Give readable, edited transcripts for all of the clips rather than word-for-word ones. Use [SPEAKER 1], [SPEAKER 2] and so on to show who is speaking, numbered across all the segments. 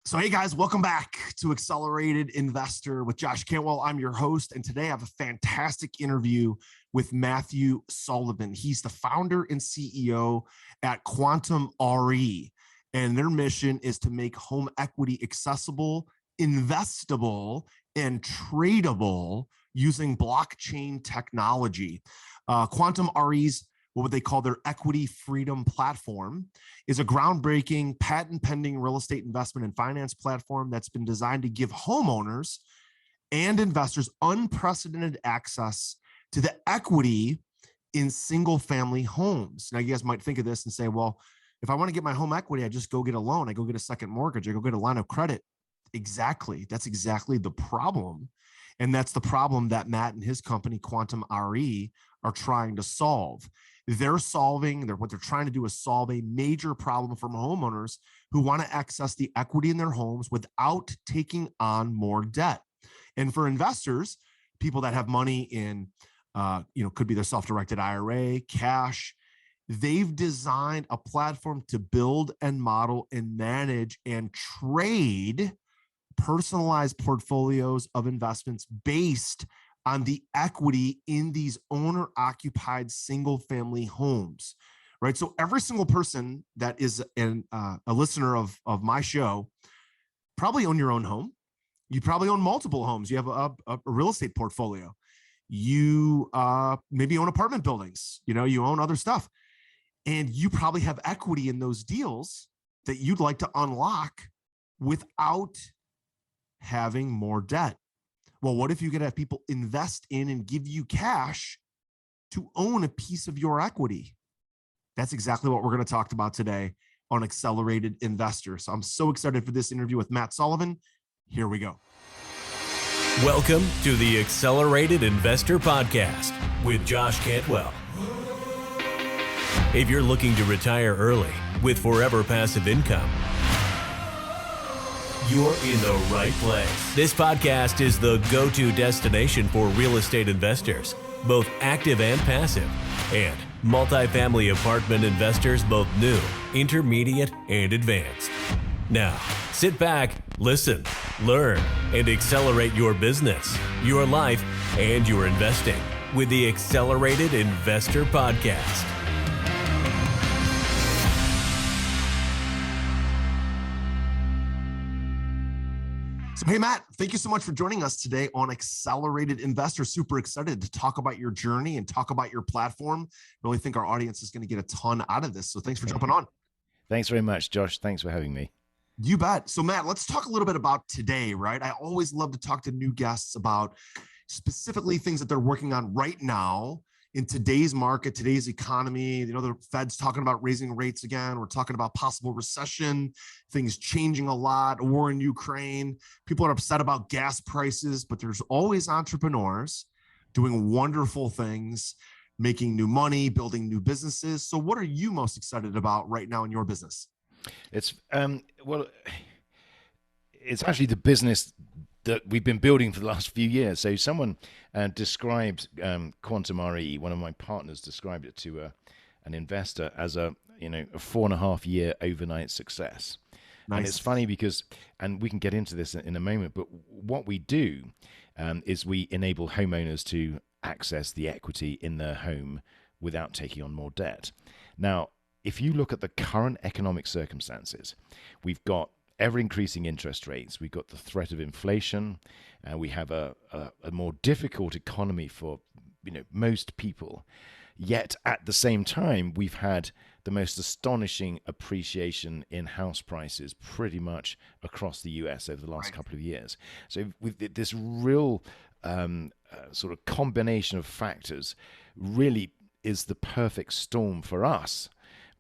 [SPEAKER 1] So, hey guys, welcome back to Accelerated Investor with Josh Cantwell. I'm your host, and today I have a fantastic interview with Matthew Sullivan. He's the founder and CEO at QuantmRE, and their mission is to make home equity accessible, investable, and tradable using blockchain technology. QuantmRE's what they call their equity freedom platform is a groundbreaking patent pending real estate investment and finance platform that's been designed to give homeowners and investors unprecedented access to the equity in single family homes. Now you guys might think of this and say, well, if I want to get my home equity, I just go get a loan. I go get a second mortgage. I go get a line of credit. Exactly. That's exactly the problem. And that's the problem that Matt and his company, QuantmRE, are trying to solve. What they're trying to do is solve a major problem for homeowners who want to access the equity in their homes without taking on more debt. And for investors, people that have money in, could be their self-directed IRA, cash, they've designed a platform to build and model and manage and trade personalized portfolios of investments based on the equity in these owner-occupied single-family homes, right? So every single person that is a listener of my show probably own your own home. You probably own multiple homes. You have a real estate portfolio. You maybe own apartment buildings. You own other stuff. And you probably have equity in those deals that you'd like to unlock without having more debt. Well, what if you could have people invest in and give you cash to own a piece of your equity? That's exactly what we're going to talk about today on Accelerated Investor. So I'm so excited for this interview with Matt Sullivan. Here we go.
[SPEAKER 2] Welcome to the Accelerated Investor Podcast with Josh Cantwell. If you're looking to retire early with forever passive income, you're in the right place. This podcast is the go-to destination for real estate investors, both active and passive, and multifamily apartment investors, both new, intermediate, and advanced. Now, sit back, listen, learn, and accelerate your business, your life, and your investing with the Accelerated Investor Podcast.
[SPEAKER 1] So, hey, Matt, thank you so much for joining us today on Accelerated Investor. Super excited to talk about your journey and talk about your platform. Really think our audience is going to get a ton out of this. So thanks for jumping on.
[SPEAKER 3] Thanks very much, Josh. Thanks for having me.
[SPEAKER 1] You bet. So, Matt, let's talk a little bit about today, right? I always love to talk to new guests about specifically things that they're working on right now in today's market, today's economy. The Fed's talking about raising rates again. We're talking about possible recession, things changing a lot, a war in Ukraine. People are upset about gas prices, but there's always entrepreneurs doing wonderful things, making new money, building new businesses. So what are you most excited about right now in your business?
[SPEAKER 3] It's actually the business that we've been building for the last few years. So someone described QuantmRE, one of my partners described it to an investor as a 4.5 year overnight success. Nice. And it's funny because, and we can get into this in a moment, but what we do is we enable homeowners to access the equity in their home without taking on more debt. Now, if you look at the current economic circumstances, we've got ever-increasing interest rates. We've got the threat of inflation. We have a more difficult economy for most people. Yet at the same time, we've had the most astonishing appreciation in house prices pretty much across the US over the last couple of years. So with this real sort of combination of factors really is the perfect storm for us,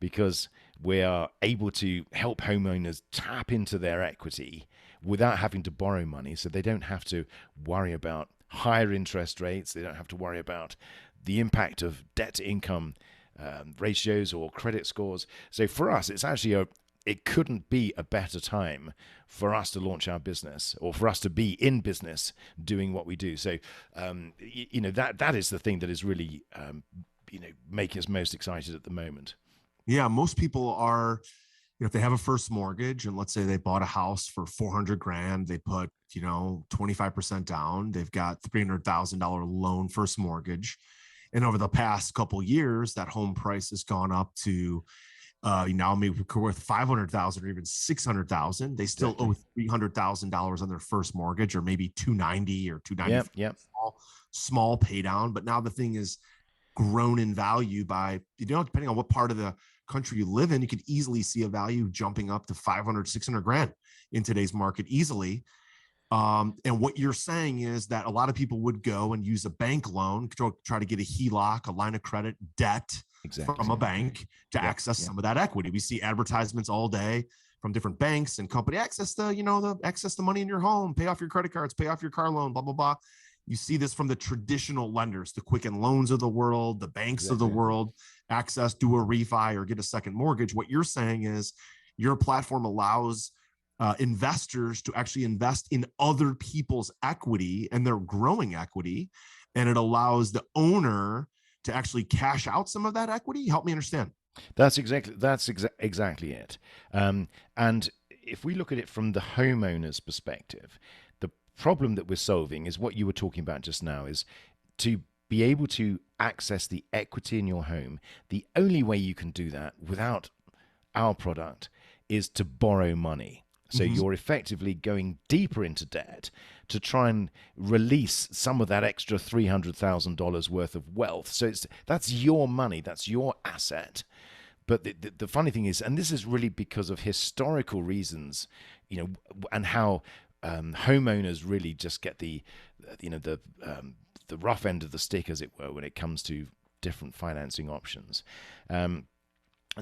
[SPEAKER 3] because we are able to help homeowners tap into their equity without having to borrow money. So they don't have to worry about higher interest rates. They don't have to worry about the impact of debt to income ratios or credit scores. So for us, it's actually it couldn't be a better time for us to launch our business, or for us to be in business doing what we do. So, that is the thing that is really, making us most excited at the moment.
[SPEAKER 1] Yeah, most people are if they have a first mortgage, and let's say they bought a house for 400 grand, they put, 25% down, they've got $300,000 loan first mortgage. And over the past couple of years, that home price has gone up to now maybe worth 500,000 or even 600,000. They still owe $300,000 on their first mortgage, or maybe 290 or 290.
[SPEAKER 3] Yep.
[SPEAKER 1] Small pay down. But now the thing is grown in value by, depending on what part of the country you live in, you could easily see a value jumping up to 500, 600 grand in today's market easily. And what you're saying is that a lot of people would go and use a bank loan, try to get a HELOC, a line of credit, debt from a bank to access some of that equity. We see advertisements all day from different banks and company, access the money in your home, pay off your credit cards, pay off your car loan, blah, blah, blah. You see this from the traditional lenders, the Quicken Loans of the world, the banks of the world, access, do a refi or get a second mortgage. What you're saying is your platform allows investors to actually invest in other people's equity and their growing equity. And it allows the owner to actually cash out some of that equity. Help me understand.
[SPEAKER 3] That's exactly it. And if we look at it from the homeowner's perspective, the problem that we're solving is what you were talking about just now, is to be able to access the equity in your home. The only way you can do that without our product is to borrow money. So you're effectively going deeper into debt to try and release some of that extra $300,000 worth of wealth. So that's your money, that's your asset. But the funny thing is, and this is really because of historical reasons, and how homeowners really just get the rough end of the stick, as it were, when it comes to different financing options. And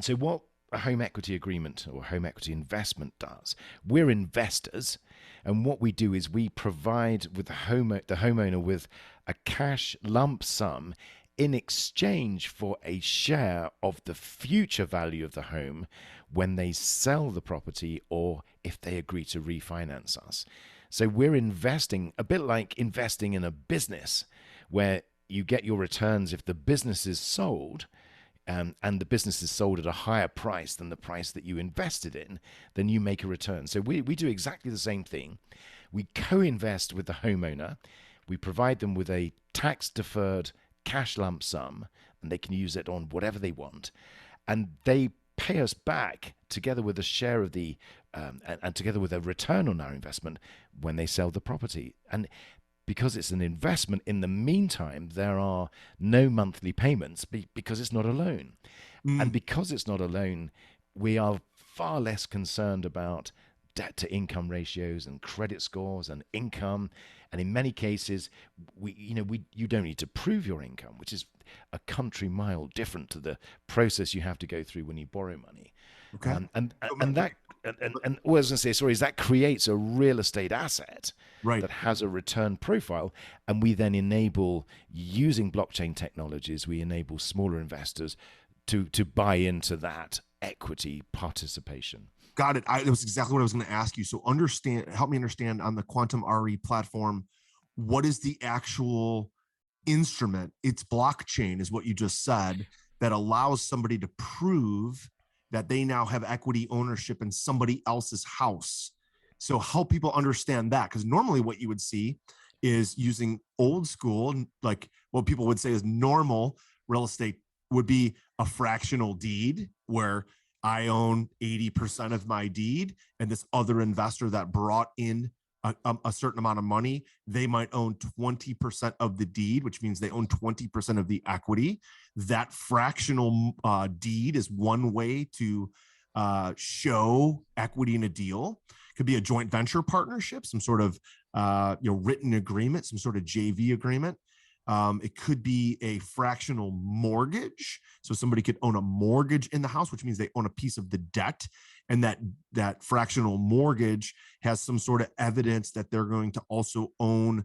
[SPEAKER 3] so what a home equity agreement or home equity investment does, we're investors, and what we do is we provide with the homeowner with a cash lump sum in exchange for a share of the future value of the home when they sell the property, or if they agree to refinance us. So we're investing a bit like investing in a business, where you get your returns if the business is sold, and the business is sold at a higher price than the price that you invested in, then you make a return. So we do exactly the same thing. We co-invest with the homeowner. We provide them with a tax-deferred cash lump sum, and they can use it on whatever they want. And they pay us back together with a share of the, and together with a return on our investment when they sell the property. And because it's an investment, in the meantime, there are no monthly payments because it's not a loan. And because it's not a loan, we are far less concerned about debt to income ratios and credit scores and income. And in many cases, you don't need to prove your income, which is a country mile different to the process you have to go through when you borrow money.
[SPEAKER 1] Okay.
[SPEAKER 3] And what I was going to say, sorry, is that creates a real estate asset that has a return profile. And we then enable, using blockchain technologies, we enable smaller investors to buy into that equity participation.
[SPEAKER 1] Got it. That was exactly what I was going to ask you. So help me understand on the QuantmRE platform, what is the actual instrument? It's blockchain is what you just said, that allows somebody to prove that they now have equity ownership in somebody else's house. So help people understand that, because normally what you would see is using old school, like what people would say is normal real estate would be a fractional deed, where I own 80% of my deed, and this other investor that brought in a certain amount of money, they might own 20% of the deed, which means they own 20% of the equity. That fractional deed is one way to show equity in a deal. It could be a joint venture partnership, some sort of written agreement, some sort of JV agreement. It could be a fractional mortgage. So somebody could own a mortgage in the house, which means they own a piece of the debt. And that fractional mortgage has some sort of evidence that they're going to also own,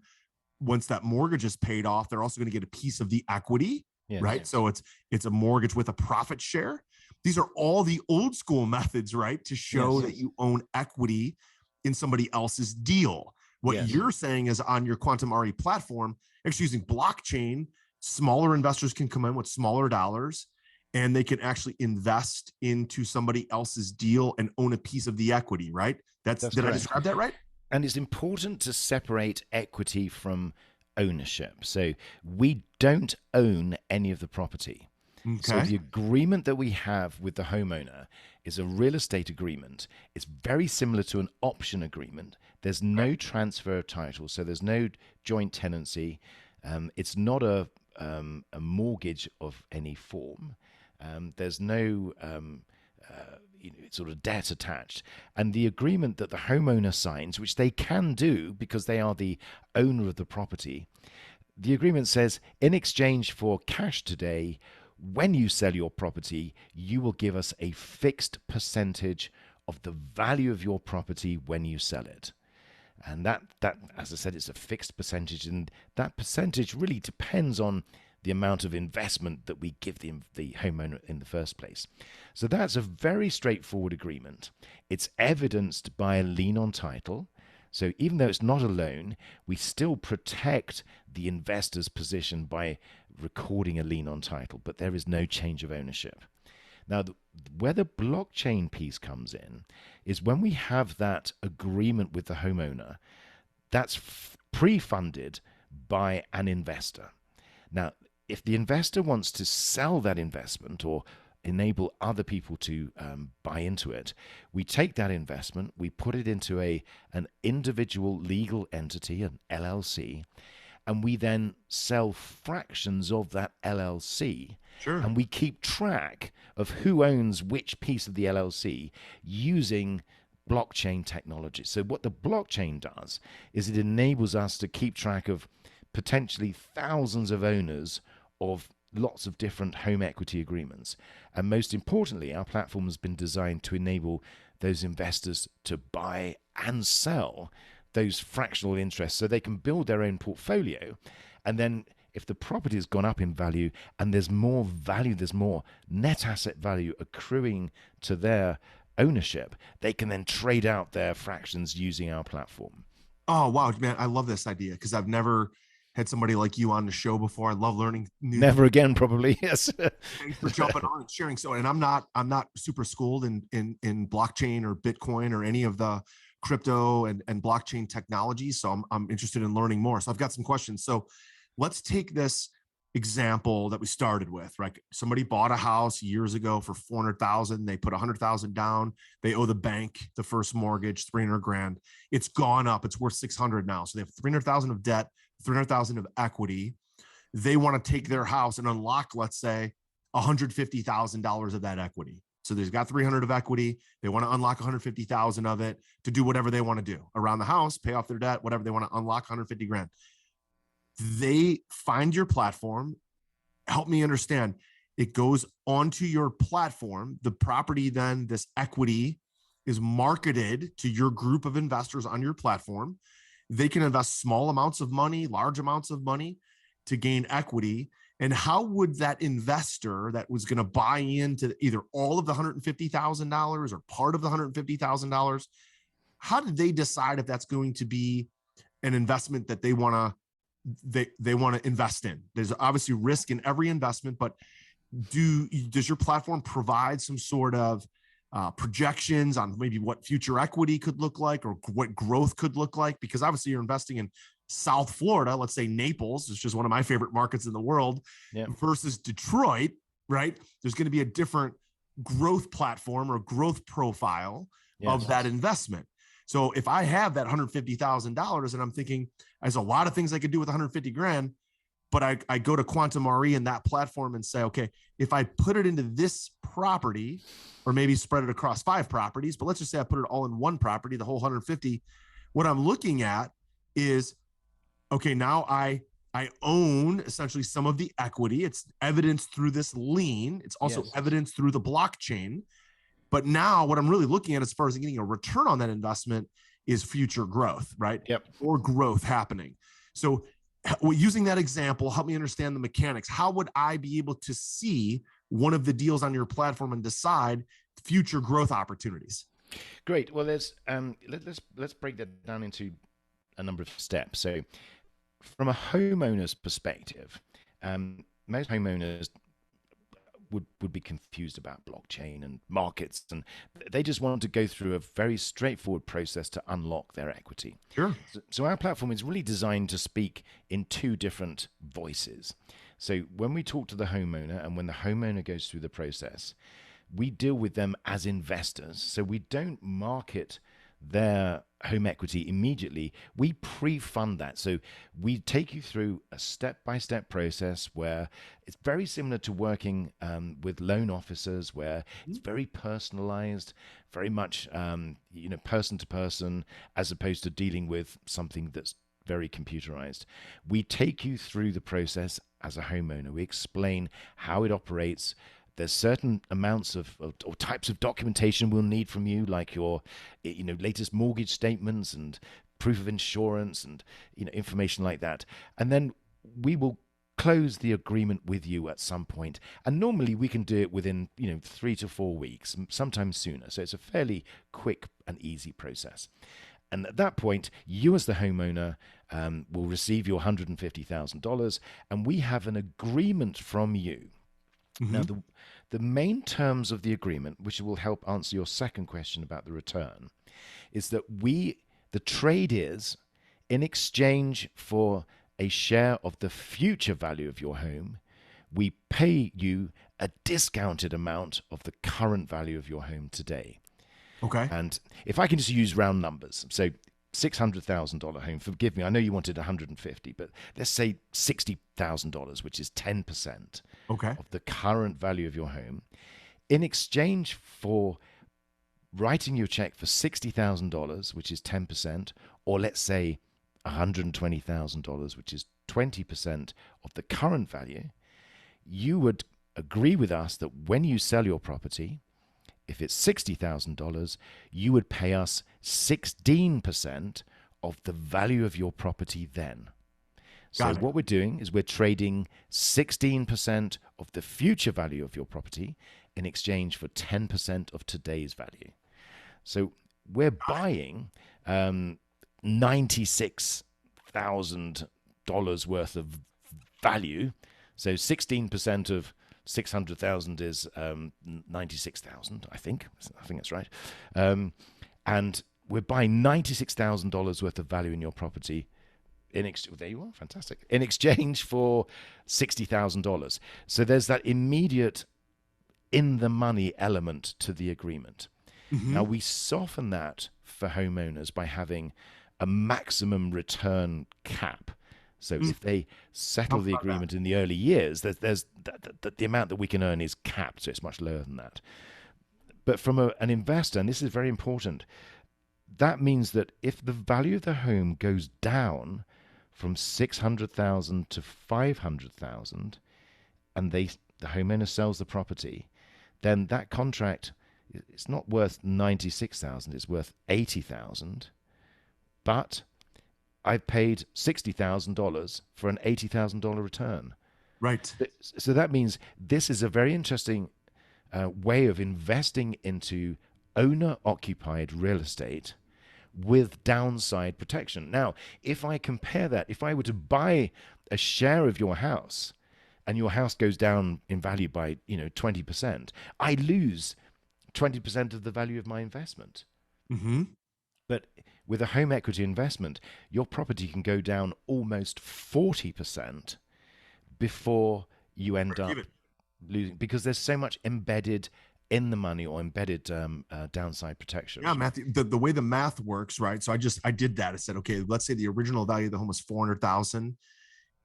[SPEAKER 1] once that mortgage is paid off, they're also going to get a piece of the equity, right? Yes. So it's a mortgage with a profit share. These are all the old school methods, right? To show that you own equity in somebody else's deal. What you're saying is on your QuantmRE platform, actually using blockchain, smaller investors can come in with smaller dollars and they can actually invest into somebody else's deal and own a piece of the equity, right? Did
[SPEAKER 3] correct.
[SPEAKER 1] I describe that right?
[SPEAKER 3] And it's important to separate equity from ownership. So we don't own any of the property.
[SPEAKER 1] Okay.
[SPEAKER 3] So the agreement that we have with the homeowner is a real estate agreement. It's very similar to an option agreement. There's no transfer of title, so there's no joint tenancy. It's not a mortgage of any form. There's no sort of debt attached. And the agreement that the homeowner signs, which they can do because they are the owner of the property, the agreement says, in exchange for cash today, when you sell your property, you will give us a fixed percentage of the value of your property when you sell it. And that, as I said, it's a fixed percentage, and that percentage really depends on the amount of investment that we give the homeowner in the first place. So that's a very straightforward agreement. It's evidenced by a lien on title. So even though it's not a loan, we still protect the investor's position by recording a lien on title, but there is no change of ownership. Now, where the blockchain piece comes in is when we have that agreement with the homeowner, that's pre-funded by an investor. Now, if the investor wants to sell that investment or enable other people to buy into it, we take that investment, we put it into an individual legal entity, an LLC, and we then sell fractions of that LLC.
[SPEAKER 1] Sure.
[SPEAKER 3] And we keep track of who owns which piece of the LLC using blockchain technology. So what the blockchain does is it enables us to keep track of potentially thousands of owners of lots of different home equity agreements. And most importantly, our platform has been designed to enable those investors to buy and sell those fractional interests so they can build their own portfolio. And then if the property has gone up in value and there's more value, there's more net asset value accruing to their ownership, they can then trade out their fractions using our platform.
[SPEAKER 1] Oh, wow, man. I love this idea because I've never had somebody like you on the show before. I love learning new.
[SPEAKER 3] Never again, probably. Yes.
[SPEAKER 1] Thanks for jumping on and sharing. So, and I'm not super schooled in blockchain or Bitcoin or any of the crypto and blockchain technology. So I'm interested in learning more. So I've got some questions. So let's take this example that we started with, right? Somebody bought a house years ago for 400,000. They put 100,000 down. They owe the bank the first mortgage, 300 grand. It's gone up. It's worth 600 now. So they have 300,000 of debt, 300,000 of equity. They want to take their house and unlock, let's say, $150,000 of that equity. So they've got 300 of equity. They want to unlock 150,000 of it to do whatever they want to do around the house, pay off their debt, whatever they want to unlock 150 grand. They find your platform. Help me understand. It goes onto your platform. The property, then this equity is marketed to your group of investors on your platform. They can invest small amounts of money, large amounts of money to gain equity. And how would that investor that was going to buy into either all of the $150,000 or part of the $150,000, how did they decide if that's going to be an investment that they want to invest in? There's obviously risk in every investment, but does your platform provide some sort of projections on maybe what future equity could look like or what growth could look like? Because obviously you're investing in South Florida, let's say Naples, which is one of my favorite markets in the world, versus Detroit, right? There's going to be a different growth platform or growth profile of that investment. So if I have that $150,000 and I'm thinking there's a lot of things I could do with 150 grand, but I go to QuantmRE and that platform and say, okay, if I put it into this property or maybe spread it across 5 properties, but let's just say I put it all in one property, the whole 150, what I'm looking at is, okay, now I own essentially some of the equity. It's evidenced through this lien. It's also evidenced through the blockchain. But now what I'm really looking at as far as getting a return on that investment is future growth, right? Or growth happening. So using that example, help me understand the mechanics. How would I be able to see one of the deals on your platform and decide future growth opportunities?
[SPEAKER 3] Great. Well, let's break that down into a number of steps. So from a homeowner's perspective, most homeowners would be confused about blockchain and markets, and they just want to go through a very straightforward process to unlock their equity.
[SPEAKER 1] Sure.
[SPEAKER 3] So our platform is really designed to speak in two different voices. So when we talk to the homeowner and when the homeowner goes through the process, we deal with them as investors. So we don't market their home equity immediately. We pre-fund that. So we take you through a step-by-step process where it's very similar to working with loan officers, where it's very personalized, very much person to person, as opposed to dealing with something that's very computerized. We take you through the process as a homeowner. We explain how it operates. There's certain amounts of or types of documentation we'll need from you, like your latest mortgage statements and proof of insurance and information like that. And then we will close the agreement with you at some point. And normally we can do it within 3 to 4 weeks, sometimes sooner. So it's a fairly quick and easy process. And at that point, you as the homeowner will receive your $150,000, and we have an agreement from you. Mm-hmm. Now, the main terms of the agreement, which will help answer your second question about the return, is that the trade is, in exchange for a share of the future value of your home, we pay you a discounted amount of the current value of your home today.
[SPEAKER 1] Okay.
[SPEAKER 3] And if I can just use round numbers, so $600,000 home, forgive me, I know you wanted 150, but let's say $60,000, which is 10% of the current value of your home, in exchange for writing you a check for $60,000, which is 10%, or let's say $120,000, which is 20% of the current value, you would agree with us that when you sell your property, if it's $60,000, you would pay us 16% of the value of your property then. So what we're doing is we're trading 16% of the future value of your property in exchange for 10% of today's value. So we're buying $96,000 worth of value. So 16% of 600,000 is 96,000, I think that's right. And we're buying $96,000 worth of value in your property there you are, fantastic. In exchange for $60,000. So there's that immediate in the money element to the agreement. Mm-hmm. Now we soften that for homeowners by having a maximum return cap. So if they settle the agreement in the early years, there's the amount that we can earn is capped, so it's much lower than that. But from an investor, and this is very important, that means that if the value of the home goes down from $600,000 to $500,000, and the homeowner sells the property, then that contract, it's not worth $96,000, it's worth $80,000, but I've paid $60,000 for an $80,000 return.
[SPEAKER 1] Right.
[SPEAKER 3] So that means this is a very interesting way of investing into owner-occupied real estate with downside protection. Now, if I compare that, if I were to buy a share of your house and your house goes down in value by 20%, I lose 20% of the value of my investment. Mm-hmm. But with a home equity investment, your property can go down almost 40% before you end up losing, because there's so much embedded in the money or embedded downside protection.
[SPEAKER 1] Yeah, Matthew, the way the math works, right? So I did that. I said, okay, let's say the original value of the home was $400,000.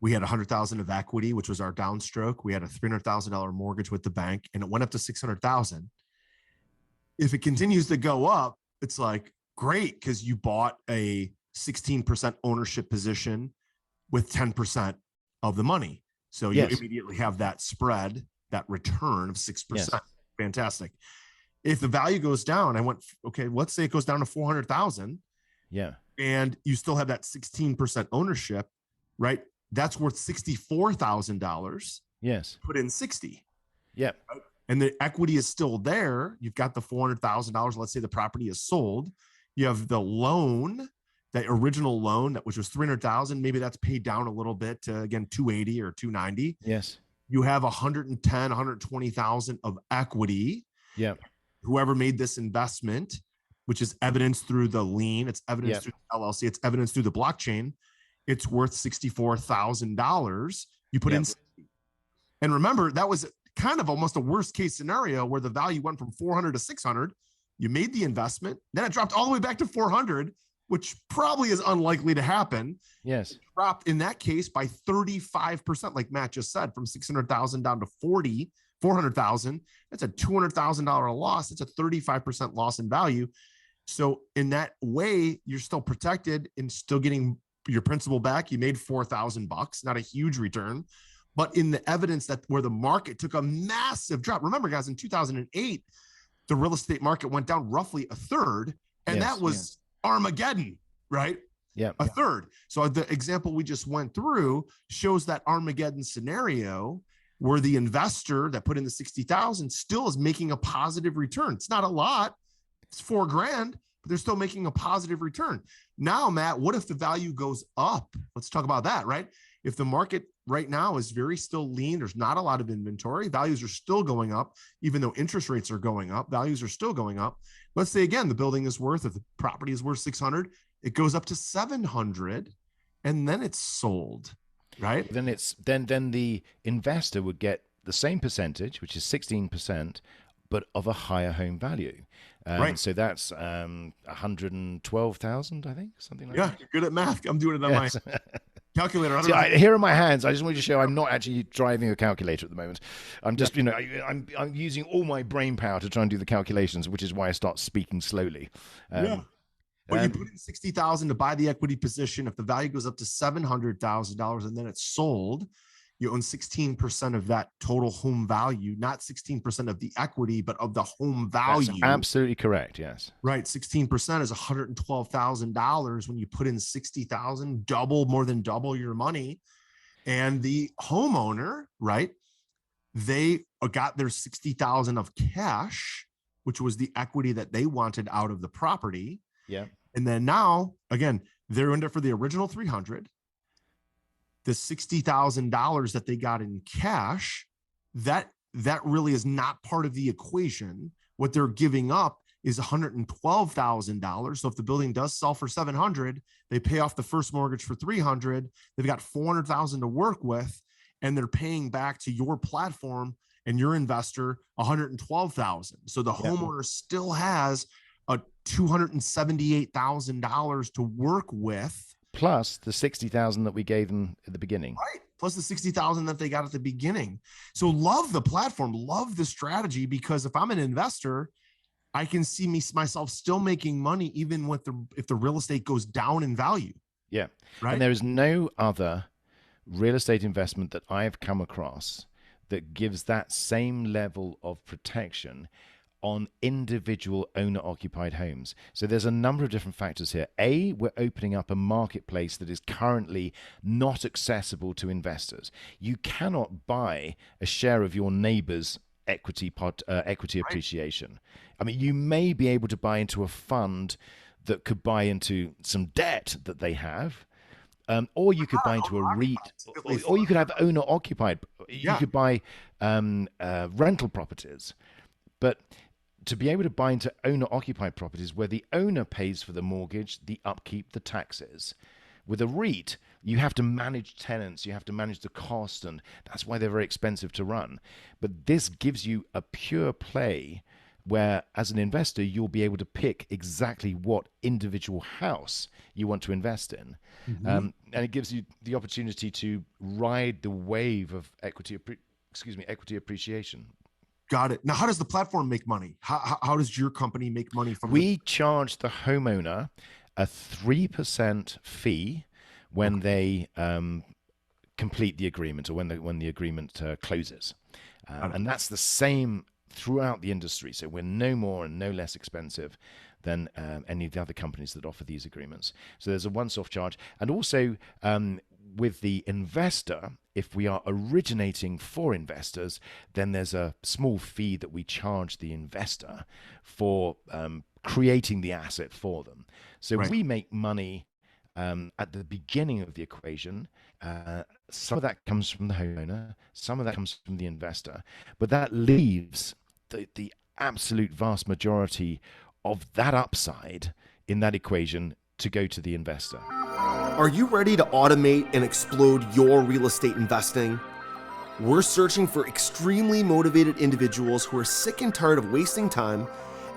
[SPEAKER 1] We had $100,000 of equity, which was our downstroke. We had a $300,000 mortgage with the bank, and it went up to $600,000. If it continues to go up, it's like, great, because you bought a 16% ownership position with 10% of the money. So you immediately have that spread, that return of 6%. Yes. Fantastic. If the value goes down, let's say it goes down to 400,000.
[SPEAKER 3] Yeah.
[SPEAKER 1] And you still have that 16% ownership, right? That's worth $64,000.
[SPEAKER 3] Yes.
[SPEAKER 1] Put in 60.
[SPEAKER 3] Yeah.
[SPEAKER 1] Right? And the equity is still there. You've got the $400,000. Let's say the property is sold. You have the loan, that original loan, which was $300,000. Maybe that's paid down a little bit to, again, $280 or $290.
[SPEAKER 3] Yes.
[SPEAKER 1] You have 110, 120,000 of equity.
[SPEAKER 3] Yeah.
[SPEAKER 1] Whoever made this investment, which is evidenced through the lien, it's evidenced through the LLC, it's evidenced through the blockchain. It's worth $64,000. You put in, and remember, that was kind of almost a worst case scenario where the value went from 400 to 600. You made the investment, then it dropped all the way back to 400, which probably is unlikely to happen.
[SPEAKER 3] Yes.
[SPEAKER 1] It dropped in that case by 35%, like Matt just said, from 600,000 down to 400,000. That's a $200,000 loss. It's a 35% loss in value. So in that way, you're still protected and still getting your principal back. You made $4,000, not a huge return, but in the evidence that where the market took a massive drop. Remember, guys, in 2008, the real estate market went down roughly a third, and that was Armageddon, right?
[SPEAKER 3] Yeah,
[SPEAKER 1] a third. So the example we just went through shows that Armageddon scenario where the investor that put in the 60,000 still is making a positive return. It's not a lot. It's $4,000, but they're still making a positive return. Now, Matt, what if the value goes up? Let's talk about that, right? If the market right now is very still lean, there's not a lot of inventory, values are still going up, even though interest rates are going up, values are still going up. Let's say again, the building is worth, if the property is worth 600, it goes up to 700 and then it's sold, right?
[SPEAKER 3] Then then the investor would get the same percentage, which is 16%, but of a higher home value.
[SPEAKER 1] Right.
[SPEAKER 3] So that's 112,000, I think, something like that.
[SPEAKER 1] Yeah, you're good at math. I'm doing it on my calculator.
[SPEAKER 3] See, here are my hands. I just want you to show I'm not actually driving a calculator at the moment. I'm just, I'm using all my brain power to try and do the calculations, which is why I start speaking slowly.
[SPEAKER 1] But you put in 60,000 to buy the equity position. If the value goes up to $700,000 and then it's sold, you own 16% of that total home value, not 16% of the equity, but of the home value.
[SPEAKER 3] That's absolutely correct. Yes.
[SPEAKER 1] Right. 16% is $112,000 when you put in 60,000, more than double your money. And the homeowner, right, they got their 60,000 of cash, which was the equity that they wanted out of the property.
[SPEAKER 3] Yeah.
[SPEAKER 1] And then now, again, they're in it for the original 300. The $60,000 that they got in cash, that really is not part of the equation. What they're giving up is $112,000. So if the building does sell for 700, they pay off the first mortgage for 300. They've got 400,000 to work with, and they're paying back to your platform and your investor 112,000. So the homeowner still has a $278,000 to work with.
[SPEAKER 3] Plus the 60,000 that we gave them at the beginning.
[SPEAKER 1] Right. Plus the 60,000 that they got at the beginning. So love the platform, love the strategy, because if I'm an investor, I can see myself still making money even if the real estate goes down in value.
[SPEAKER 3] Yeah.
[SPEAKER 1] Right.
[SPEAKER 3] And there is no other real estate investment that I have come across that gives that same level of protection on individual owner-occupied homes. So there's a number of different factors here. A, we're opening up a marketplace that is currently not accessible to investors. You cannot buy a share of your neighbor's equity appreciation. I mean, you may be able to buy into a fund that could buy into some debt that they have, or you could buy into a REIT, or you could have owner-occupied. You could buy rental properties. But to be able to buy into owner-occupied properties where the owner pays for the mortgage, the upkeep, the taxes. With a REIT, you have to manage tenants, you have to manage the cost, and that's why they're very expensive to run. But this gives you a pure play where, as an investor, you'll be able to pick exactly what individual house you want to invest in. Mm-hmm. And it gives you the opportunity to ride the wave of equity appreciation.
[SPEAKER 1] Got it. Now, how does the platform make money? How does your company make money from?
[SPEAKER 3] We charge the homeowner a 3% fee when they complete the agreement, or when the agreement closes, and that's the same throughout the industry. So we're no more and no less expensive than any of the other companies that offer these agreements. So there's a once-off charge, and also with the investor, if we are originating for investors, then there's a small fee that we charge the investor for creating the asset for them. So we make money at the beginning of the equation. Some of that comes from the homeowner, some of that comes from the investor, but that leaves the absolute vast majority of that upside in that equation to go to the investor.
[SPEAKER 1] Are you ready to automate and explode your real estate investing? We're searching for extremely motivated individuals who are sick and tired of wasting time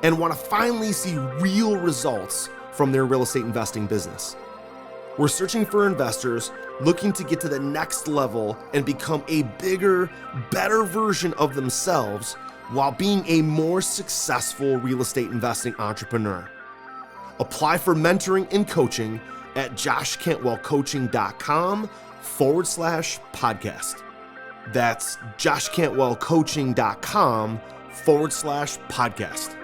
[SPEAKER 1] and want to finally see real results from their real estate investing business. We're searching for investors looking to get to the next level and become a bigger, better version of themselves while being a more successful real estate investing entrepreneur. Apply for mentoring and coaching at joshcantwellcoaching.com/podcast. That's joshcantwellcoaching.com/podcast.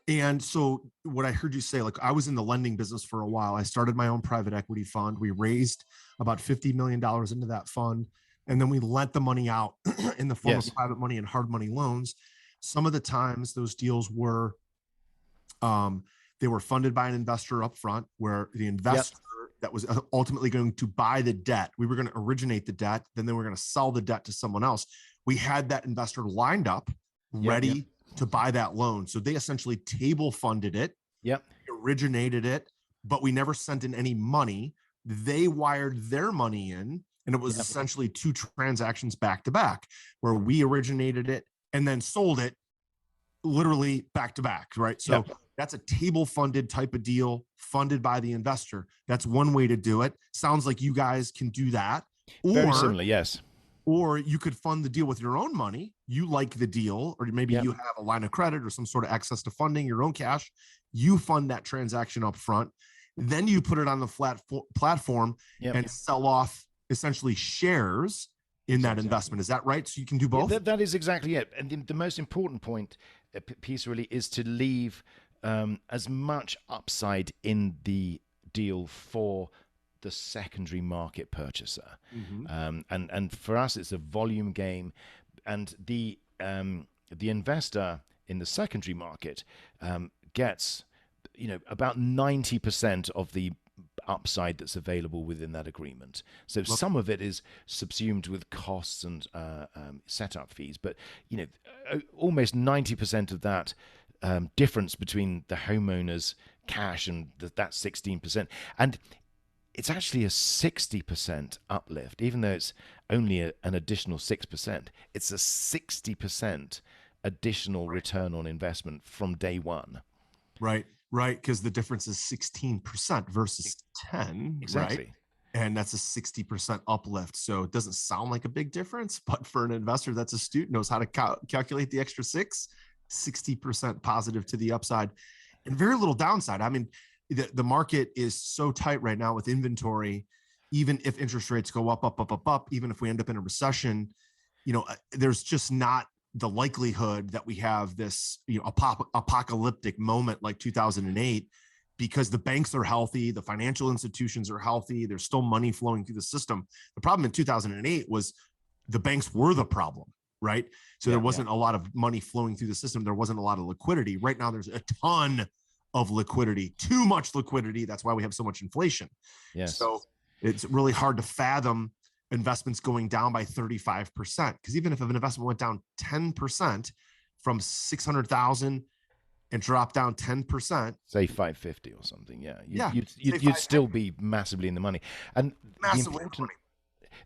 [SPEAKER 1] And so what I heard you say, like, I was in the lending business for a while. I started my own private equity fund. We raised about $50 million into that fund. And then we lent the money out in the form of private money and hard money loans. Some of the times those deals were, they were funded by an investor up front, where the investor that was ultimately going to buy the debt. We were going to originate the debt. Then they were going to sell the debt to someone else. We had that investor lined up, ready to buy that loan. So they essentially table funded it, originated it, but we never sent in any money. They wired their money in, and it was essentially two transactions back to back, where we originated it and then sold it literally back to back, right? So that's a table funded type of deal, funded by the investor. That's one way to do it. Sounds like you guys can do that.
[SPEAKER 3] Very similar, yes.
[SPEAKER 1] Or you could fund the deal with your own money. You like the deal, or maybe you have a line of credit or some sort of access to funding, your own cash. You fund that transaction up front. Then you put it on the platform and sell off essentially shares in that investment. Is that right? So you can do both?
[SPEAKER 3] That is exactly it. And the most important piece really is to leave as much upside in the deal for the secondary market purchaser. And for us, it's a volume game. And the investor in the secondary market gets, about 90% of the upside that's available within that agreement. So some of it is subsumed with costs and setup fees, but almost 90% of that difference between the homeowner's cash and that 16%. And it's actually a 60% uplift, even though it's only an additional 6%. It's a 60% additional return on investment from day one.
[SPEAKER 1] Right. Because the difference is 16% versus 10.
[SPEAKER 3] Exactly.
[SPEAKER 1] Right? And that's a 60% uplift. So it doesn't sound like a big difference, but for an investor that's astute, knows how to calculate the extra 60% positive to the upside and very little downside. I mean, the market is so tight right now with inventory. Even if interest rates go up, even if we end up in a recession, there's just not the likelihood that we have this, apocalyptic moment like 2008, because the banks are healthy, the financial institutions are healthy. There's still money flowing through the system. The problem in 2008 was the banks were the problem, right? So there wasn't a lot of money flowing through the system. There wasn't a lot of liquidity. Right now, there's a ton of liquidity, too much liquidity. That's why we have so much inflation.
[SPEAKER 3] Yes.
[SPEAKER 1] So it's really hard to fathom investments going down by 35%. Because even if an investment went down 10% from 600,000 and dropped down 10%,
[SPEAKER 3] say 550 or something, you'd still be massively in the money. And the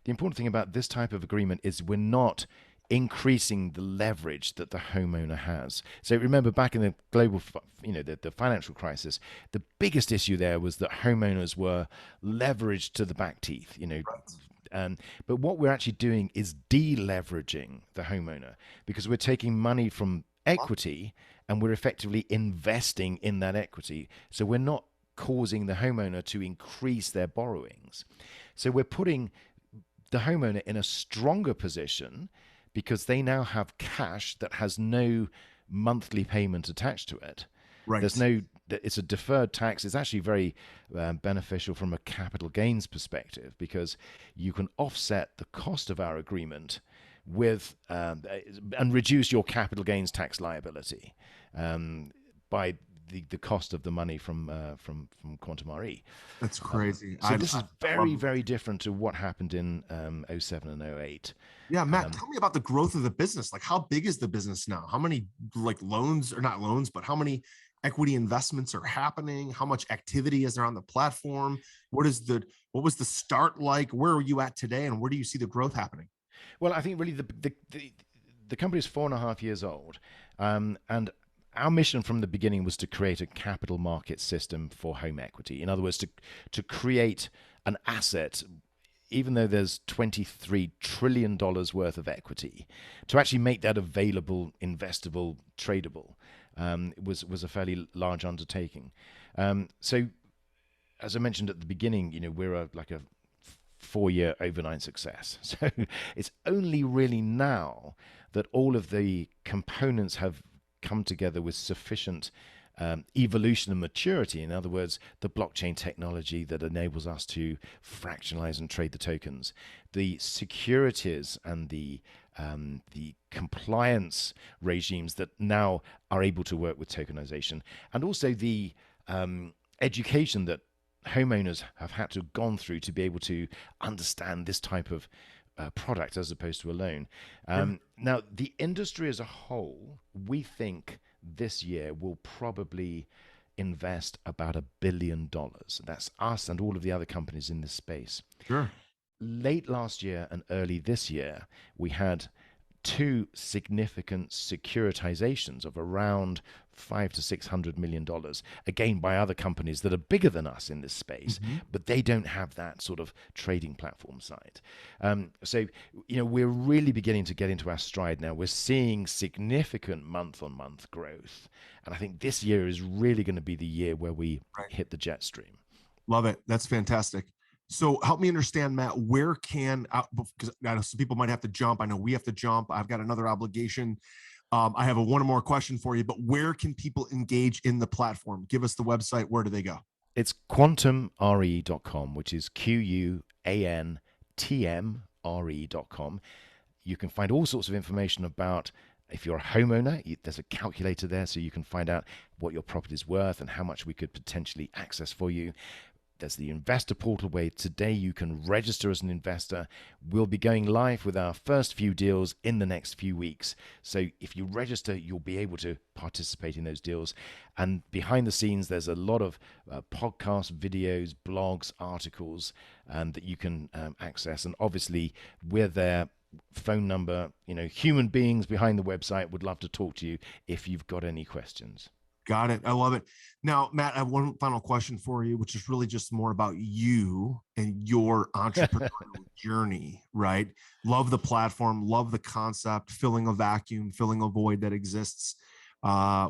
[SPEAKER 3] important thing about this type of agreement is we're not increasing the leverage that the homeowner has. So remember, back in the global, the financial crisis, the biggest issue there was that homeowners were leveraged to the back teeth. But what we're actually doing is deleveraging the homeowner, because we're taking money from equity and we're effectively investing in that equity. So we're not causing the homeowner to increase their borrowings. So we're putting the homeowner in a stronger position, because they now have cash that has no monthly payment attached to it.
[SPEAKER 1] Right.
[SPEAKER 3] It's a deferred tax. It's actually very beneficial from a capital gains perspective, because you can offset the cost of our agreement with and reduce your capital gains tax liability by the cost of the money from QuantmRE.
[SPEAKER 1] That's crazy.
[SPEAKER 3] So this is very,
[SPEAKER 1] love
[SPEAKER 3] very different to what happened in 07 and 08.
[SPEAKER 1] Yeah, Matt, tell me about the growth of the business. Like, how big is the business now? How many like loans, or not loans, but how many equity investments are happening? How much activity is there on the platform? What was the start like? Where are you at today, and where do you see the growth happening?
[SPEAKER 3] Well, I think really the company is 4.5 years old, and our mission from the beginning was to create a capital market system for home equity. In other words, to create an asset, even though there's $23 trillion worth of equity, to actually make that available, investable, tradable, was a fairly large undertaking. So, as I mentioned at the beginning, we're like a 4-year overnight success. So it's only really now that all of the components have come together with sufficient evolution and maturity. In other words, the blockchain technology that enables us to fractionalize and trade the tokens, the securities and the compliance regimes that now are able to work with tokenization, and also the education that homeowners have had to have gone through to be able to understand this type of product as opposed to a loan. Now, the industry as a whole, we think this year will probably invest about $1 billion. That's us and all of the other companies in this space.
[SPEAKER 1] Sure.
[SPEAKER 3] Late last year and early this year, we had 2 significant securitizations of around $500 to $600 million, again by other companies that are bigger than us in this space, but they don't have that sort of trading platform side. So we're really beginning to get into our stride now. We're seeing significant month-on-month growth, and I think this year is really going to be the year where we hit the jet stream.
[SPEAKER 1] Love it. That's fantastic. So help me understand, Matt, where can, because I know some people might have to jump. I know we have to jump. I've got another obligation. I have one more question for you, but where can people engage in the platform? Give us the website. Where do they go?
[SPEAKER 3] It's QuantmRE.com, which is QuantmRE.com. You can find all sorts of information about, if you're a homeowner, there's a calculator there, so you can find out what your property is worth and how much we could potentially access for you. There's the investor portal where today you can register as an investor. We'll be going live with our first few deals in the next few weeks. So if you register, you'll be able to participate in those deals. And behind the scenes, there's a lot of podcasts, videos, blogs, articles that you can access. And obviously, we're there. Phone number, human beings behind the website would love to talk to you if you've got any questions.
[SPEAKER 1] Got it. I love it. Now, Matt, I have one final question for you, which is really just more about you and your entrepreneurial journey, right? Love the platform, love the concept, filling a vacuum, filling a void that exists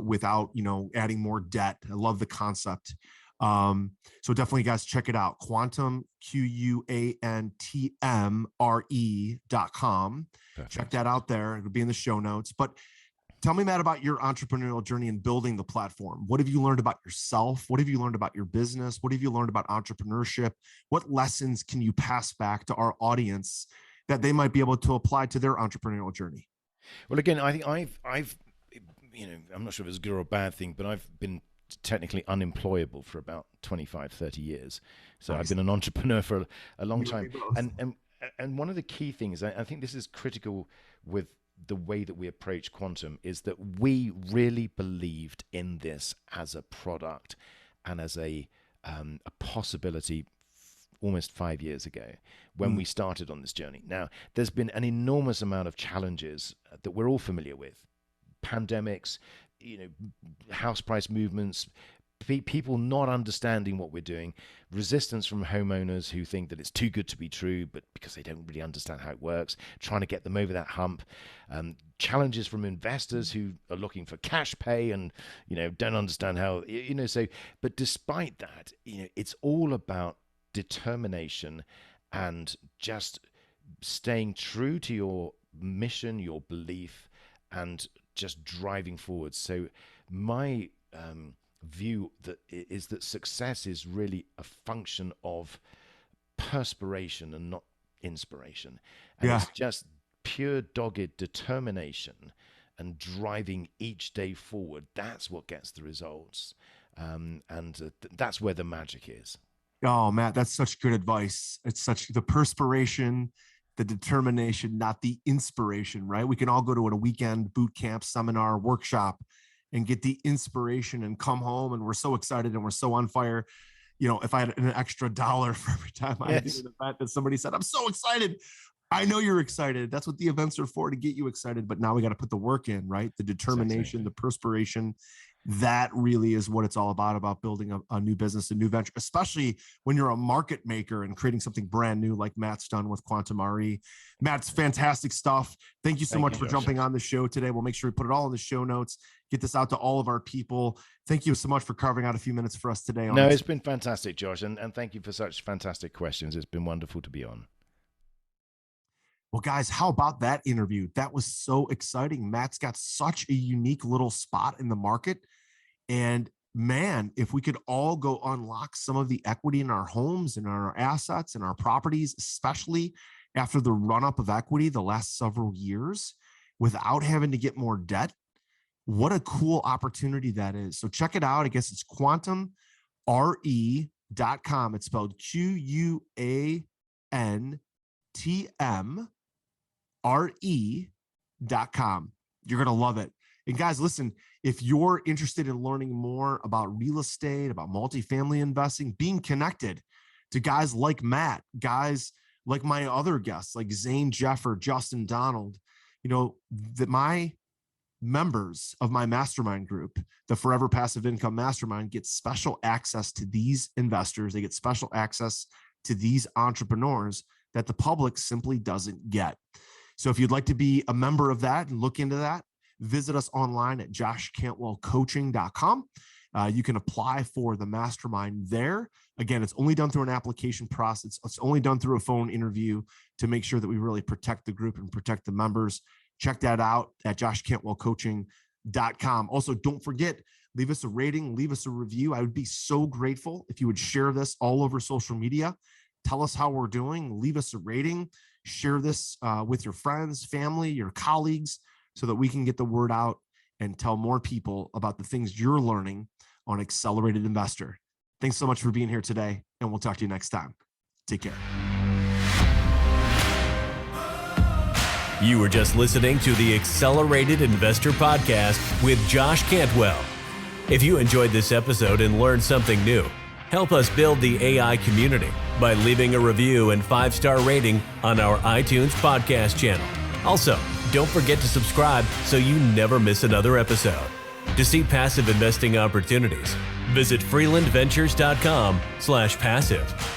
[SPEAKER 1] without, adding more debt. I love the concept. So definitely, guys, check it out. Quantum, QuantmRE.com. Check that out there. It'll be in the show notes. But tell me, Matt, about your entrepreneurial journey in building the platform. What have you learned about yourself? What have you learned about your business? What have you learned about entrepreneurship? What lessons can you pass back to our audience that they might be able to apply to their entrepreneurial journey?
[SPEAKER 3] Well, again, I think I've I'm not sure if it's a good or a bad thing, but I've been technically unemployable for about 25, 30 years. So nice. I've been an entrepreneur for a long time. And one of the key things, I think this is critical with the way that we approach Quantum, is that we really believed in this as a product and as a possibility almost 5 years ago when we started on this journey. Now, there's been an enormous amount of challenges that we're all familiar with. Pandemics, house price movements, people not understanding what we're doing, resistance from homeowners who think that it's too good to be true, but because they don't really understand how it works, trying to get them over that hump, challenges from investors who are looking for cash pay and, don't understand how, but despite that, it's all about determination and just staying true to your mission, your belief, and just driving forward. So my view is that success is really a function of perspiration and not inspiration, and it's just pure dogged determination and driving each day forward. That's what gets the results. That's where the magic is.
[SPEAKER 1] Oh, Matt, that's such good advice. It's such the perspiration, the determination, not the inspiration, right? We can all go to a weekend boot camp, seminar, workshop, and get the inspiration and come home and we're so excited and we're so on fire. You know, if I had an extra $1 for every time I did an event that somebody said, I'm so excited. I know you're excited. That's what the events are for, to get you excited. But now we got to put the work in, right? The determination, the perspiration. That really is what it's all about building a new business, a new venture, especially when you're a market maker and creating something brand new like Matt's done with QuantmRE. Matt's fantastic stuff. Thank you so much for jumping on the show today. We'll make sure we put it all in the show notes, get this out to all of our people. Thank you so much for carving out a few minutes for us today.
[SPEAKER 3] No, it's been fantastic, Josh. And thank you for such fantastic questions. It's been wonderful to be on.
[SPEAKER 1] Well, guys, how about that interview? That was so exciting. Matt's got such a unique little spot in the market. And man, if we could all go unlock some of the equity in our homes and our assets and our properties, especially after the run-up of equity the last several years, without having to get more debt, what a cool opportunity that is. So check it out. I guess it's QuantmRE.com. It's spelled QuantmRE.com. You're going to love it. And guys, listen, if you're interested in learning more about real estate, about multifamily investing, being connected to guys like Matt, guys like my other guests, like Zane Jeffer, Justin Donald, you know, that my members of my mastermind group, the Forever Passive Income Mastermind, get special access to these investors. They get special access to these entrepreneurs that the public simply doesn't get. So if you'd like to be a member of that and look into that, visit us online at joshcantwellcoaching.com. You can apply for the mastermind there. Again, it's only done through an application process. It's only done through a phone interview to make sure that we really protect the group and protect the members. Check that out at joshcantwellcoaching.com. Also, don't forget, leave us a rating, leave us a review. I would be so grateful if you would share this all over social media. Tell us how we're doing, leave us a rating, share this with your friends, family, your colleagues, so that we can get the word out and tell more people about the things you're learning on Accelerated Investor. Thanks so much for being here today, and we'll talk to you next time. Take care.
[SPEAKER 2] You were just listening to the Accelerated Investor Podcast with Josh Cantwell. If you enjoyed this episode and learned something new, help us build the AI community by leaving a review and 5-star rating on our iTunes podcast channel. Also, don't forget to subscribe so you never miss another episode. To see passive investing opportunities, visit freelandventures.com/passive.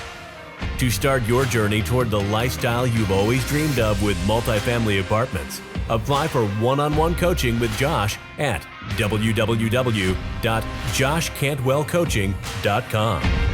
[SPEAKER 2] To start your journey toward the lifestyle you've always dreamed of with multifamily apartments, apply for one-on-one coaching with Josh at www.joshcantwellcoaching.com.